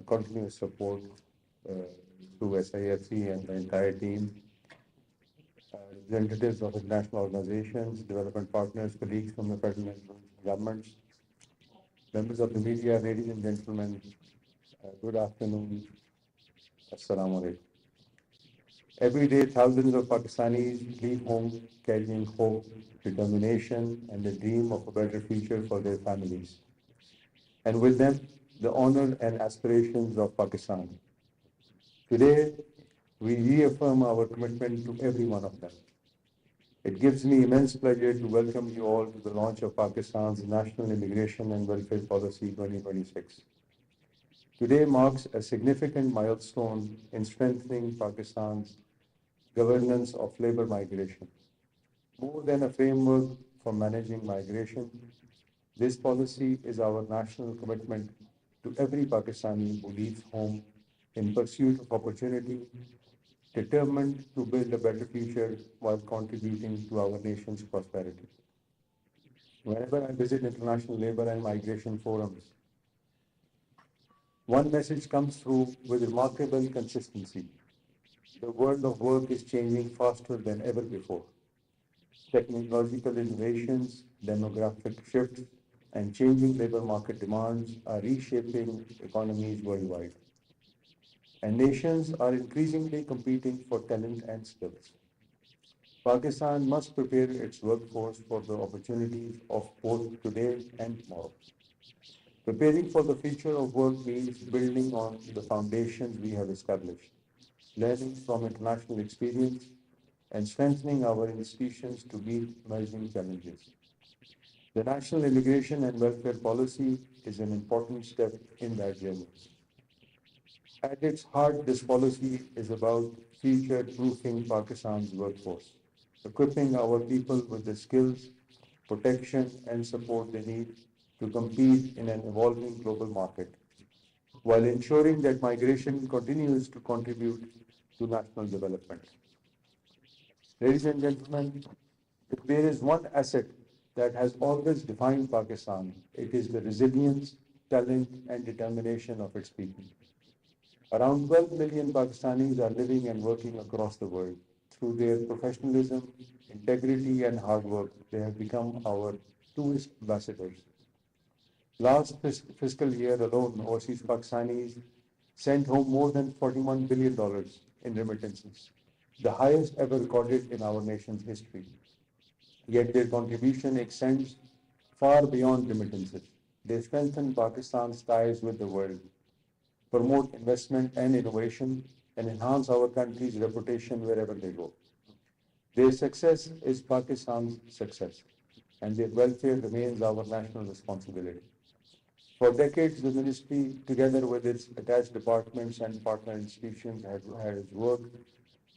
continuous support to SIFC and the entire team, representatives of international organizations, development partners, colleagues from the federal and provincial governments, members of the media, ladies and gentlemen, good afternoon. Assalamu alaikum. Every day, thousands of Pakistanis leave home carrying hope, determination, and the dream of a better future for their families. And with them, the honor and aspirations of Pakistan. Today, we reaffirm our commitment to every one of them. It gives me immense pleasure to welcome you all to the launch of Pakistan's National Immigration and Welfare Policy 2026. Today marks a significant milestone in strengthening Pakistan's governance of labor migration. More than a framework for managing migration, this policy is our national commitment to every Pakistani who leaves home in pursuit of opportunity, determined to build a better future while contributing to our nation's prosperity. Whenever I visit international labor and migration forums, one message comes through with remarkable consistency. The world of work is changing faster than ever before. Technological innovations, demographic shifts, and changing labor market demands are reshaping economies worldwide. And nations are increasingly competing for talent and skills. Pakistan must prepare its workforce for the opportunities of both today and tomorrow. Preparing for the future of work means building on the foundations we have established, learning from international experience, and strengthening our institutions to meet emerging challenges. The National Immigration and Welfare Policy is an important step in that journey. At its heart, this policy is about future-proofing Pakistan's workforce, equipping our people with the skills, protection, and support they need to compete in an evolving global market, while ensuring that migration continues to contribute to national development. Ladies and gentlemen, if there is one asset that has always defined Pakistan, it is the resilience, talent, and determination of its people. Around 12 million Pakistanis are living and working across the world. Through their professionalism, integrity, and hard work, they have become our tourist ambassadors. Last fiscal year alone, overseas Pakistanis sent home more than $41 billion in remittances, the highest ever recorded in our nation's history. Yet their contribution extends far beyond remittances. They strengthen Pakistan's ties with the world, promote investment and innovation, and enhance our country's reputation wherever they go. Their success is Pakistan's success, and their welfare remains our national responsibility. For decades, the ministry, together with its attached departments and partner institutions, has worked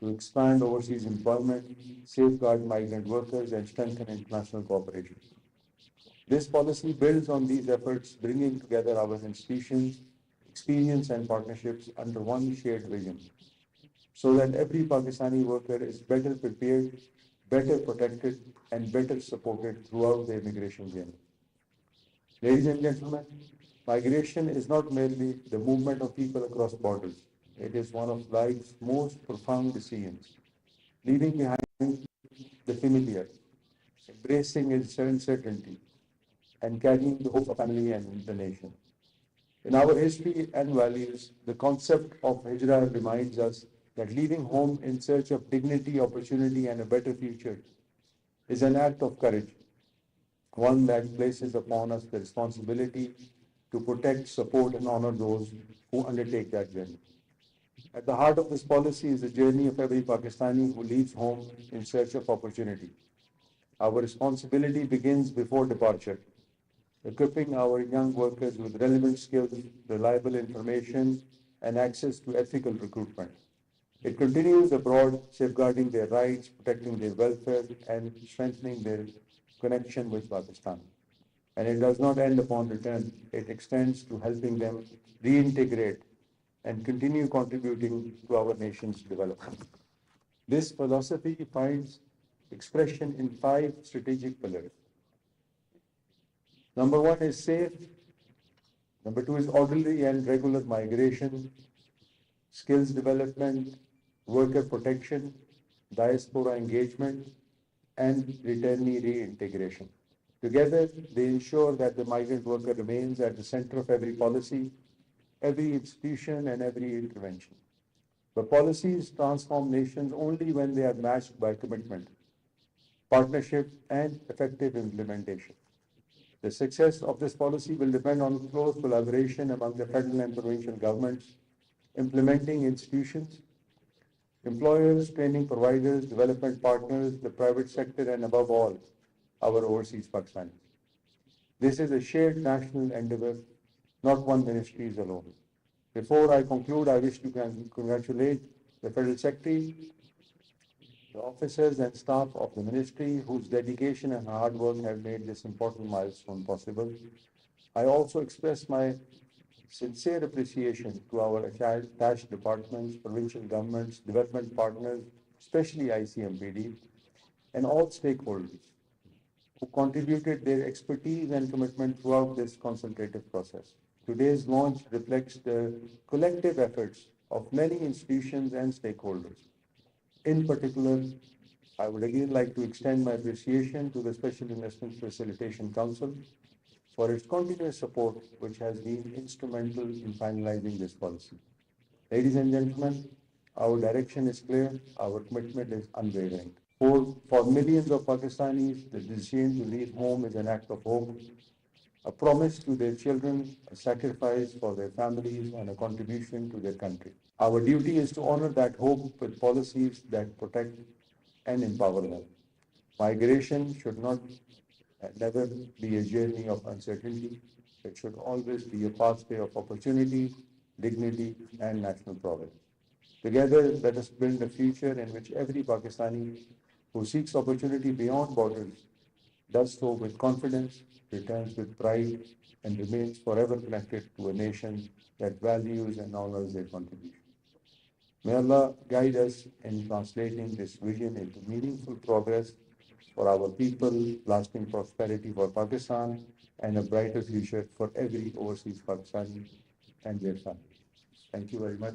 to expand overseas employment, safeguard migrant workers, and strengthen international cooperation. This policy builds on these efforts, bringing together our institutions, experience, and partnerships under one shared vision, so that every Pakistani worker is better prepared, better protected, and better supported throughout the immigration journey. Ladies and gentlemen, migration is not merely the movement of people across borders. It is one of life's most profound decisions, leaving behind the familiar, embracing its uncertainty, and carrying the hope of family and the nation. In our history and values, the concept of hijrah reminds us that leaving home in search of dignity, opportunity, and a better future is an act of courage, one that places upon us the responsibility to protect, support, and honor those who undertake that journey. At the heart of this policy is the journey of every Pakistani who leaves home in search of opportunity. Our responsibility begins before departure, equipping our young workers with relevant skills, reliable information, and access to ethical recruitment. It continues abroad, safeguarding their rights, protecting their welfare, and strengthening their connection with Pakistan. And it does not end upon return. It extends to helping them reintegrate and continue contributing to our nation's development. This philosophy finds expression in 5 strategic pillars. Number 1 is safe, Number two is orderly and regular migration, skills development, worker protection, diaspora engagement, and returnee reintegration. Together, they ensure that the migrant worker remains at the center of every policy, every institution, and every intervention. The policies transform nations only when they are matched by commitment, partnership, and effective implementation. The success of this policy will depend on close collaboration among the federal and provincial governments, implementing institutions, employers, training providers, development partners, the private sector, and above all, our overseas Pakistanis. This is a shared national endeavor, not one ministry's alone. Before I conclude, I wish to congratulate the Federal Secretary, the officers and staff of the ministry whose dedication and hard work have made this important milestone possible. I also express my sincere appreciation to our attached departments, provincial governments, development partners, especially ICMPD, and all stakeholders who contributed their expertise and commitment throughout this consultative process. Today's launch reflects the collective efforts of many institutions and stakeholders. In particular, I would again like to extend my appreciation to the Special Investment Facilitation Council for its continuous support, which has been instrumental in finalizing this policy. Ladies and gentlemen, our direction is clear, our commitment is unwavering. For millions of Pakistanis, the decision to leave home is an act of hope, a promise to their children, a sacrifice for their families, and a contribution to their country. Our duty is to honor that hope with policies that protect and empower them. Migration should not never be a journey of uncertainty. It should always be a pathway of opportunity, dignity, and national progress. Together, let us build a future in which every Pakistani who seeks opportunity beyond borders does so with confidence, returns with pride, and remains forever connected to a nation that values and honors their contribution. May Allah guide us in translating this vision into meaningful progress for our people, lasting prosperity for Pakistan, and a brighter future for every overseas Pakistani and their families. Thank you very much.